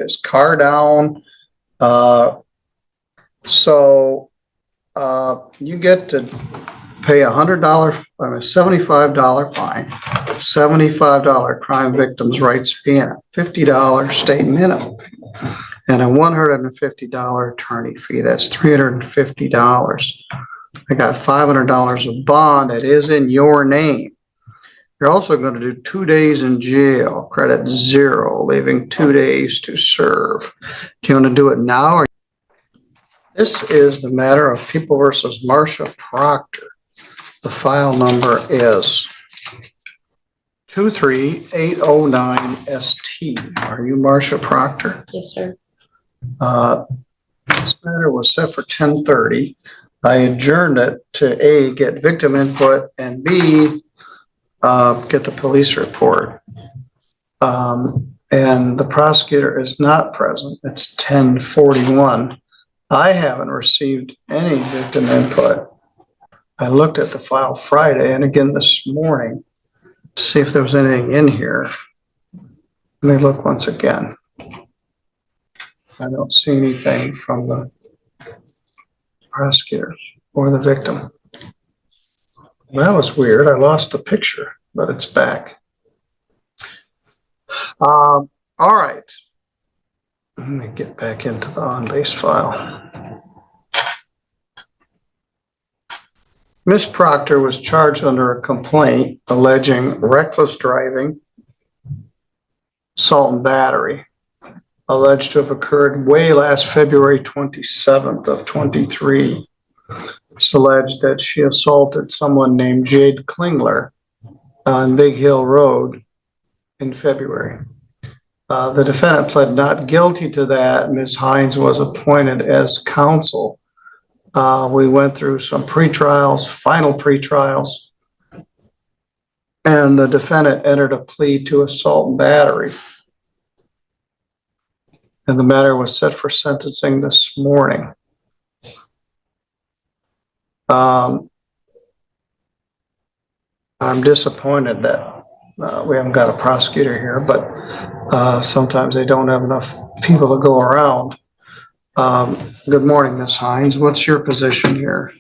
his car down. So you get to pay $100, $75 fine, $75 crime victims' rights fee, and a $50 state minimum fee, and a $150 attorney fee. That's $350. I got $500 of bond that is in your name. You're also going to do 2 days in jail, credit 0, leaving 2 days to serve. Do you want to do it now? Or this is the matter of People versus Marsha Proctor. The file number is 23809ST. Are you Marsha Proctor? Yes, sir. This matter was set for 10:30. I adjourned it to A, get victim input, and B, get the police report. And the prosecutor is not present. It's 10:41. I haven't received any victim input. I looked at the file Friday and again this morning to see if there was anything in here. Let me look once again. I don't see anything from the prosecutor or the victim. That was weird. I lost the picture, but it's back. All right. Let me get back into the on-base file. Ms. Proctor was charged under a complaint alleging reckless driving, assault and battery, alleged to have occurred way last February 27th of 23. It's alleged that she assaulted someone named Jade Klingler on Big Hill Road in February. The defendant pled not guilty to that. Ms. Hines was appointed as counsel. We went through some pre-trials, final pre-trials, and the defendant entered a plea to assault and battery. And the matter was set for sentencing this morning. I'm disappointed that we haven't got a prosecutor here, but sometimes they don't have enough people to go around. Good morning, Ms. Hines. What's your position here?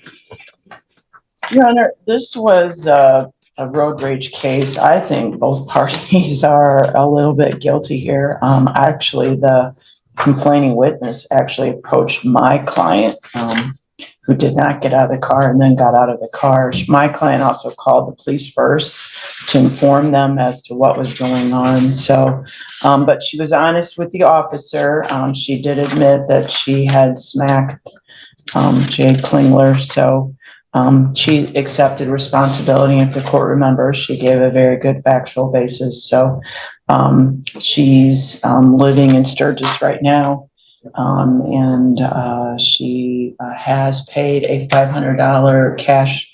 Your Honor, this was a road rage case. I think both parties are a little bit guilty here. Actually, the complaining witness actually approached my client, who did not get out of the car and then got out of the car. My client also called the police first to inform them as to what was going on. So, but she was honest with the officer. She did admit that she had smacked Jade Klingler. So she accepted responsibility. If the court remembers, she gave a very good factual basis. So she's living in Sturgis right now. And she has paid a $500 cash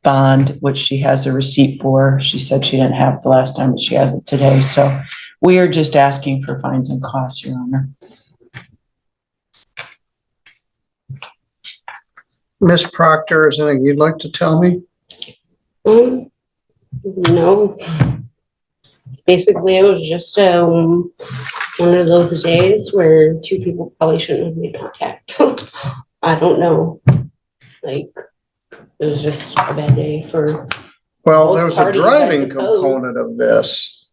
bond, which she has a receipt for. She said she didn't have it the last time, but she has it today. So we are just asking for fines and costs, Your Honor. Ms. Proctor, is there anything you'd like to tell me? No. Basically, it was just one of those days where two people probably shouldn't have made contact. I don't know. Like, it was just a bad day for. Well, there was a driving component of this.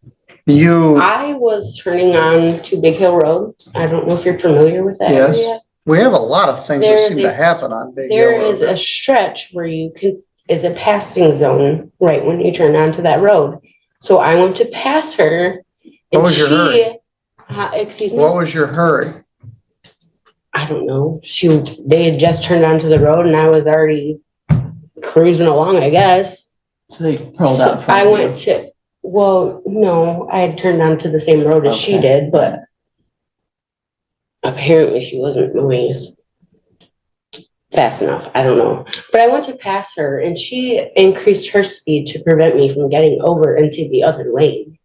I was turning on to Big Hill Road. I don't know if you're familiar with that area. We have a lot of things that seem to happen on Big Hill Road. There is a stretch where is a passing zone right when you turn onto that road. So I went to pass her. What was your hurry? Excuse me? What was your hurry? I don't know. They had just turned onto the road and I was already cruising along, I guess. So they pulled out. I went to, well, no, I had turned onto the same road as she did, but apparently she wasn't moving as fast enough. I don't know. But I went to pass her and she increased her speed to prevent me from getting over into the other lane.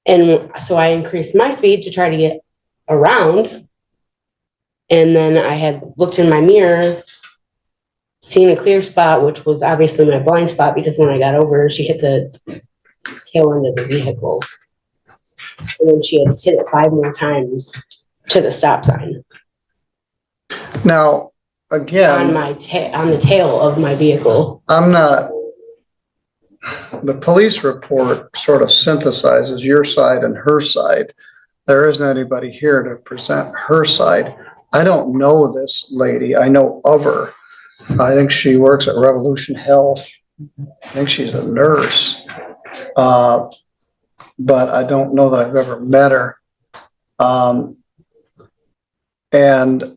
And so I increased my speed to try to get around. And then I had looked in my mirror, seen a clear spot, which was obviously my blind spot because when I got over, she hit the tail end of the vehicle. And then she had hit it 5 more times to the stop sign Now, on again, on the tail of my vehicle. the police report sort of synthesizes your side and her side. There isn't anybody here to present her side. I don't know this lady. I know of her. I think she works at Revolution Health. I think she's a nurse. But I don't know that I've ever met her. And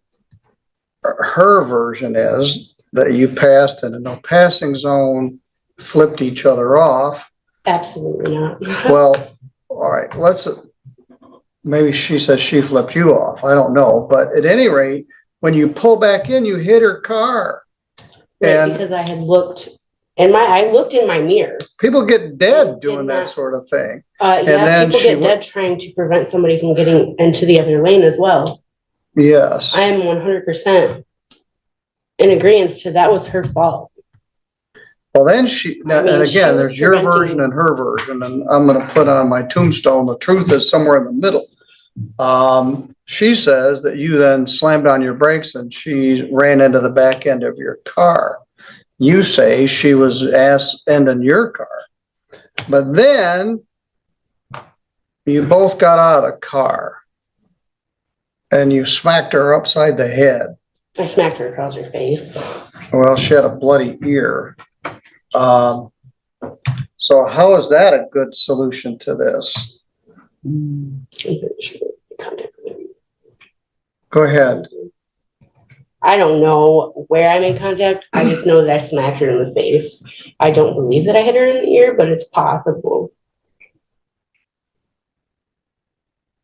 her version is that you passed in a no passing zone, flipped each other off. Absolutely not. Well, all right, maybe she says she flipped you off. I don't know. But at any rate, when you pull back in, you hit her car. Right, And because I had looked I looked in my mirror. people get dead Did doing that not- sort of thing. Yeah, then people she get dead trying to prevent somebody from getting into the other lane as well. Yes. I am 100% in agreement to that was her fault. Well, then and she again, was there's your preventing- version and her version, and I'm gonna put on my tombstone, the truth is somewhere in the middle. She says that you then slammed on your brakes and she ran into the back end of your car. You say she was ass ending your car. But then you both got out of the car and you smacked her upside the head. I smacked her across her face. Well, she had a bloody ear. So how is that a good solution to this? Go ahead. I don't know where I made contact. I just know that I smacked her in the face. I don't believe that I hit her in the ear, but it's possible.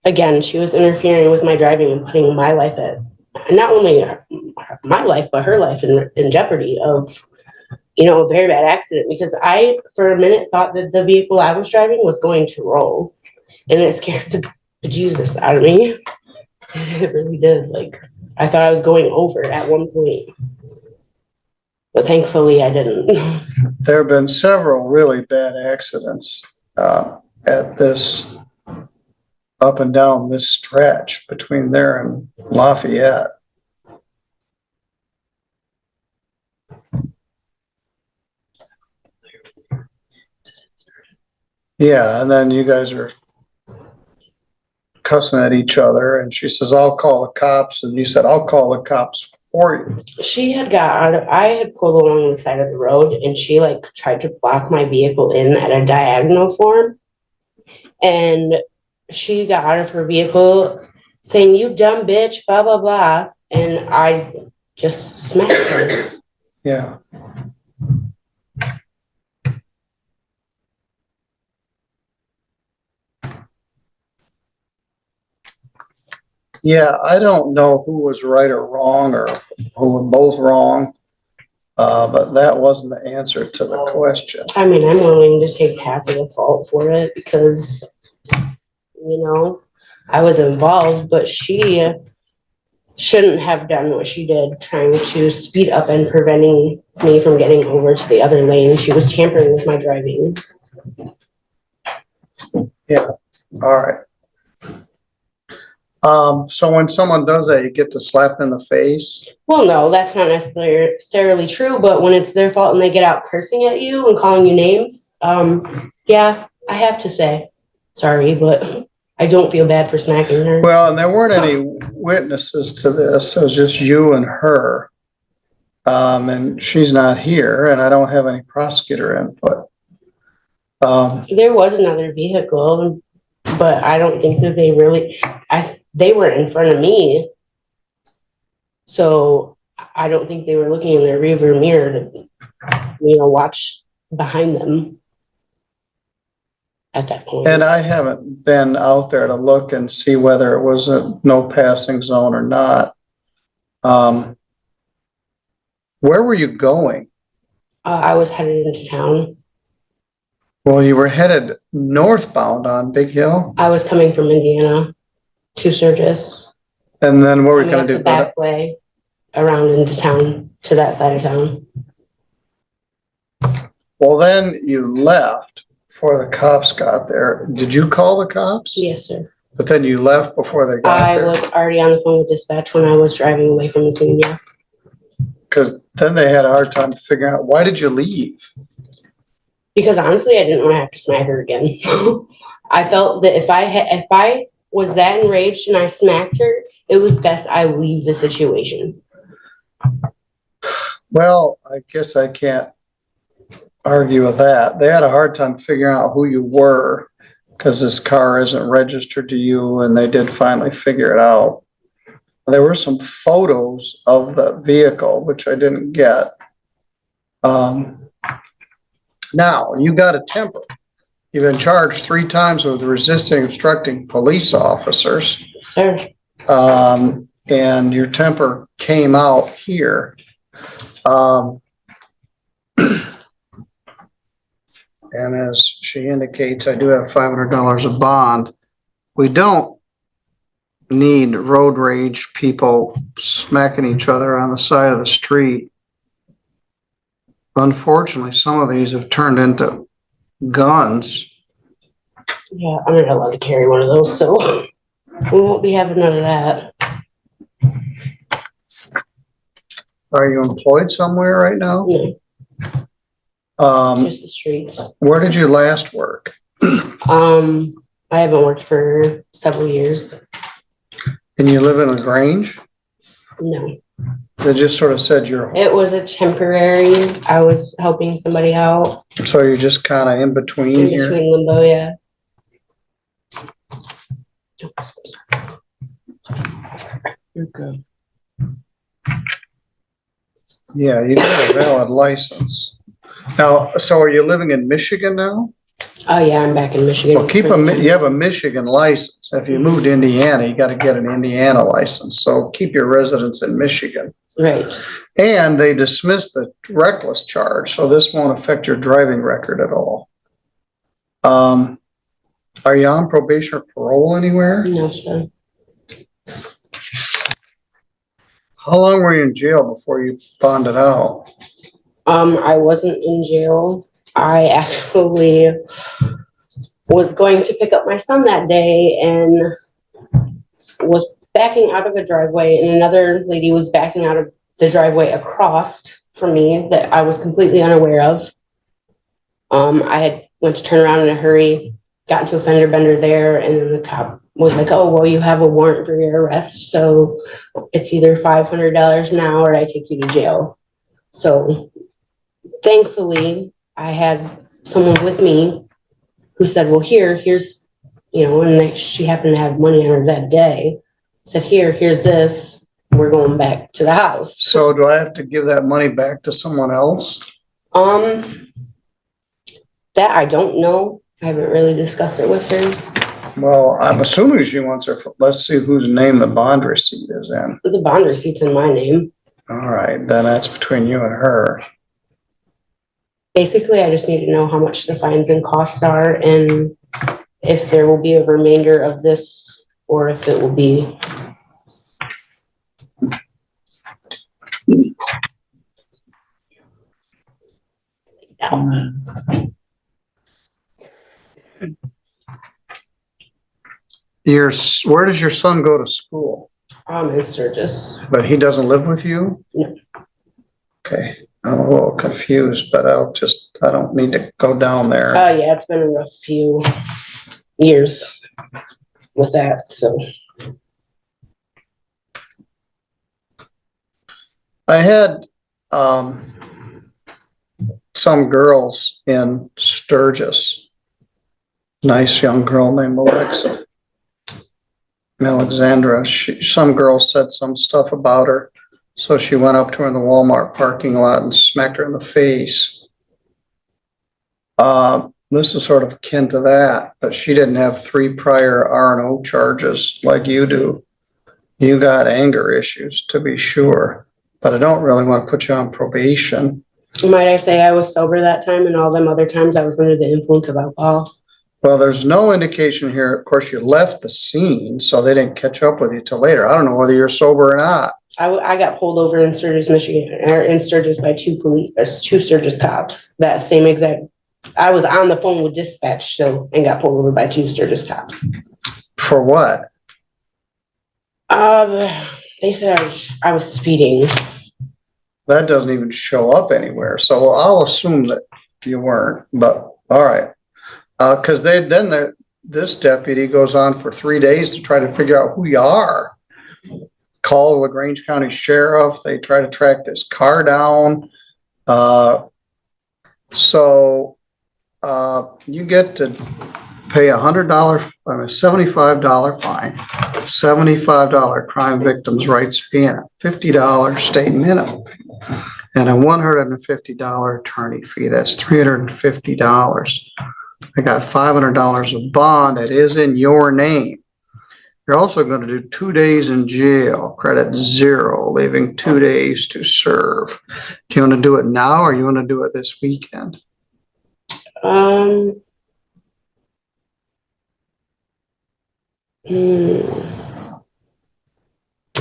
Again, she was interfering with my driving and putting my life at, not only my life, but her life in jeopardy of, a very bad accident, because I, for a minute, thought that the vehicle I was driving was going to roll, and it scared the Jesus out of me. It really did. I thought I was going over at one point, but thankfully I didn't. There have been several really bad accidents at this, up and down this stretch between there and Lafayette. Yeah, and then you guys are cussing at each other, and she says, I'll call the cops, and you said, I'll call the cops for you. She had I had pulled along the side of the road, and she tried to block my vehicle in at a diagonal form, and she got out of her vehicle saying, you dumb bitch, blah blah blah, and I just smacked her. Yeah. Yeah, I don't know who was right or wrong, or who were both wrong. But that wasn't the answer to the question. I mean, I'm willing to take half of the fault for it because, I was involved, but she shouldn't have done what she did, trying to speed up and preventing me from getting over to the other lane. She was tampering with my driving. Yeah, all right. So when someone does that, you get to slap in the face? Well, no, that's not necessarily true, but when it's their fault and they get out cursing at you and calling you names, yeah, I have to say, sorry, but I don't feel bad for smacking her. Well, and there weren't any witnesses to this. It was just you and her. And she's not here, and I don't have any prosecutor input. There was another vehicle, but I don't think that they were in front of me. So I don't think they were looking in their rearview mirror to, watch behind them at that point. And I haven't been out there to look and see whether it was a no passing zone or not. Where were you going? I was headed into town. Well, you were headed northbound on Big Hill. I was coming from Indiana to Sturgis. And then what were you Coming going to up do? the back way around into town to that side of town. Well, then you left before the cops got there. Did you call the cops? Yes, sir. But then you left before they got I there? was already on the phone with dispatch when I was driving away from the scene, yes. Because then they had a hard time figuring out, why did you leave? Because honestly, I didn't want to have to smack her again. I felt that if I was that enraged and I smacked her, it was best I leave the situation. Well, I guess I can't argue with that. They had a hard time figuring out who you were because this car isn't registered to you, and they did finally figure it out. There were some photos of the vehicle, which I didn't get. Now, you got a temper. You've been charged 3 times with resisting obstructing police officers. Sir, And your temper came out here. And as she indicates, I do have $500 of bond. We don't need road rage people smacking each other on the side of the street. Unfortunately, some of these have turned into guns. yeah, I'm not allowed to carry one of those, so we won't be having none of that. Are you employed somewhere right now? No, just the streets. Where did you last work? I haven't worked for several years. And you live in LaGrange? No, They just sort of said you're, it was a temporary. I was helping somebody out so you're just kind of in between in here? between limbo, yeah. You're good. Yeah, you got a valid license. Now, so are you living in Michigan now? Oh yeah, I'm back in Michigan. Well, you have a Michigan license. If you move to Indiana, you got to get an Indiana license. So keep your residence in Michigan. Right. And they dismissed the reckless charge, so this won't affect your driving record at all. Are you on probation or parole anywhere? No, sir. How long were you in jail before you bonded out? I wasn't in jail. I actually was going to pick up my son that day and was backing out of a driveway, and another lady was backing out of the driveway across from me that I was completely unaware of. I had went to turn around in a hurry, got into a fender bender there, and then the cop was like, "Oh, well, you have a warrant for your arrest, so it's either $500 now or I take you to jail." So thankfully, I had someone with me who said, "Well, here's, and she happened to have money on her that day. Said, here's this. We're going back to the house." So do I have to give that money back to someone else? That I don't know. I haven't really discussed it with her. Well, I'm assuming she wants her, let's see whose name the bond receipt is in. The bond receipt's in my name. All right, then that's between you and her. Basically, I just need to know how much the fines and costs are and if there will be a remainder of this or if it will be. Where does your son go to school? In Sturgis. But he doesn't live with you? No. Okay, I'm a little confused, but I don't need to go down there. Yeah, it's been a rough few years with that, so. I had, some girls in Sturgis. Nice young girl named Alexandra. Some girls said some stuff about her. So she went up to her in the Walmart parking lot and smacked her in the face. This is sort of akin to that, but she didn't have 3 prior R&O charges like you do. You got anger issues, to be sure, but I don't really want to put you on probation. Might I say I was sober that time and all them other times I was under the influence of alcohol? Well, there's no indication here. Of course, you left the scene, so they didn't catch up with you till later. I don't know whether you're sober or not. I got pulled over in Sturgis, Michigan, or in Sturgis by 2 Sturgis cops that same exact I was on the phone with dispatch still and got pulled over by two Sturgis cops. For what? They said I was speeding. That doesn't even show up anywhere. So I'll assume that you weren't, but all right. Cause this deputy goes on for 3 days to try to figure out who you are. Call LaGrange County Sheriff. They try to track this car down. You get to pay $75 fine, $75 crime victims' rights fee, and a $50 state minimum fee, and a $150 attorney fee. That's $350. I got $500 of bond that is in your name. You're also going to do 2 days in jail, credit 0, leaving 2 days to serve. Do you want to do it now or you want to do it this weekend? I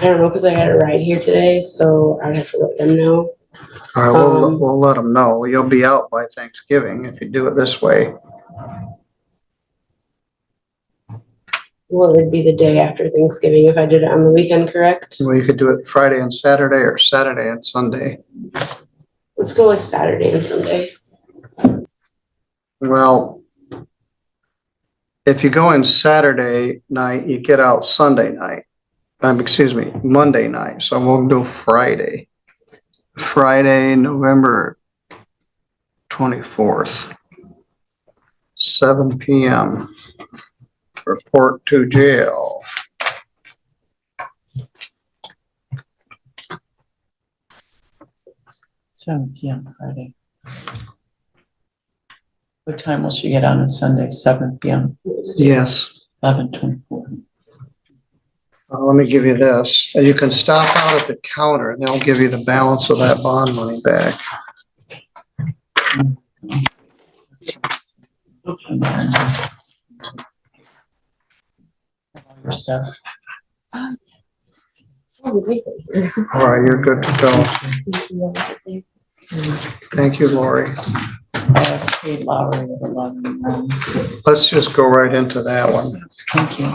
don't know, because I got a ride here today, so I'd have to let them know. All right, we'll let them know. You'll be out by Thanksgiving if you do it this way. Well, it'd be the day after Thanksgiving if I did it on the weekend, correct? Well, you could do it Friday and Saturday or Saturday and Sunday. Let's go with Saturday and Sunday. Well, if you go in Saturday night, you get out Sunday night. Monday night. So we'll do Friday. Friday, November 24th, 7 p.m. Report to jail. Seven PM Friday. What time will she get on Sunday? 7 PM. Yes. 11:24. Let me give you this. You can stop out at the counter and they'll give you the balance of that bond money back. Your stuff. All right, you're good to go. Thank you, Lori. I have paid Lowry at 11. Let's just go right into that one. Thank you.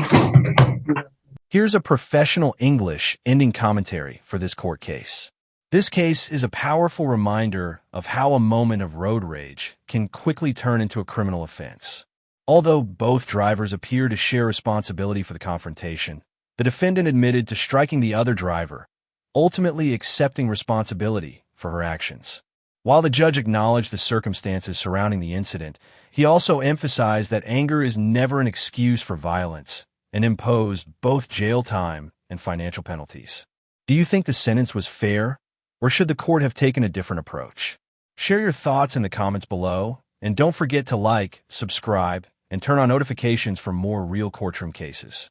Here's a professional English ending commentary for this court case. This case is a powerful reminder of how a moment of road rage can quickly turn into a criminal offense. Although both drivers appear to share responsibility for the confrontation, the defendant admitted to striking the other driver, ultimately accepting responsibility for her actions. While the judge acknowledged the circumstances surrounding the incident, he also emphasized that anger is never an excuse for violence and imposed both jail time and financial penalties. Do you think the sentence was fair, or should the court have taken a different approach? Share your thoughts in the comments below, and don't forget to like, subscribe, and turn on notifications for more real courtroom cases.